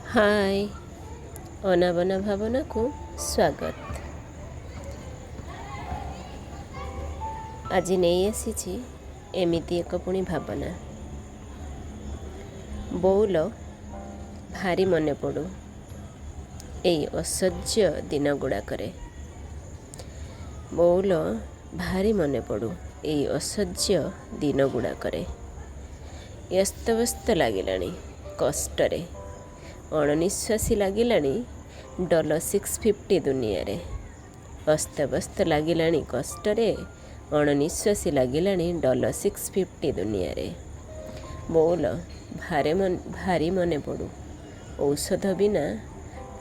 हाय अनाबना भावना को स्वागत। आज नहीं आसी एमिती एक पुणी भावना। बोउल भारी मन पड़ू एई असह्य दिन गुड़ाकरे। बोउल भारी मन पड़ू एई असह्य दिन गुड़ाकरे। व्यस्तव्यस्त लगिलानी कष्टरे अणनिश्वासी लगिलानी $650 दुनिया रे। अस्तव्यस्त लगिलानी कष्टरे अणनिश्वासी लगिलानी $650 दुनिया रे। बोल भारी मने पड़ू औषध बिना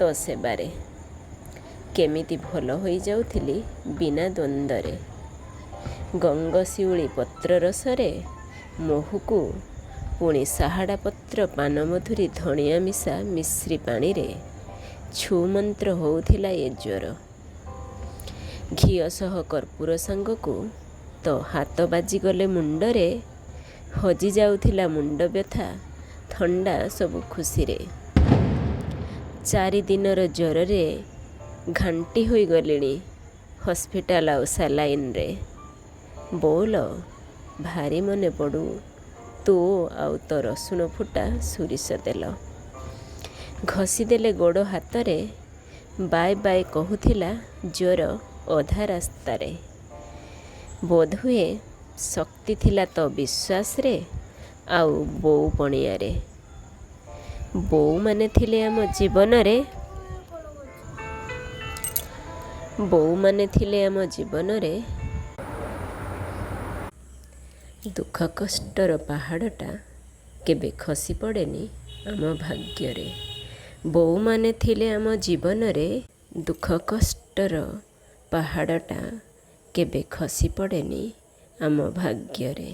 तो सेबारे। केमिति भल होई जाउथिली बिना द्वंद्वरे। गंगशिउली पत्र रसरे मोहुकू पुणी साहाड़ा पत्र पान मधुरी धनिया मिशा मिश्री पानी रे छूमंत्र होउथिला ए ज्वर। घिओ सह कर्पूर सांगकू तो हाथ बाजिगले मुंडरे हजि जाउथिला मुंड व्यथा थंडा सबु खुशी रे। 4 दिनर ज्वर रे घांटी होई गलिणी हॉस्पिटल आउ सालाइन रे। बोल भारी मने पड़ू तू आउ तो रसुण फुटा सुरिस तेल। घसीदेले गोड़ हाथरे बाय बाय कहूथिला ज्वर अधा रास्तारे। बोधहुए शक्ति थिला तो विश्वास रे आउ बोउ पणियारे। बोउ माने थिले आम जीवन रे। बोउ माने थिले आम जीवन रे दुख कष्टर पहाड़टा केबे खसी पड़ेनी आम भाग्ୟରେ। बोउ माने थिले आम जीवन रे दुख कष्टर पहाड़टा केबे खसी पड़ेनी आम भाग्ୟରେ।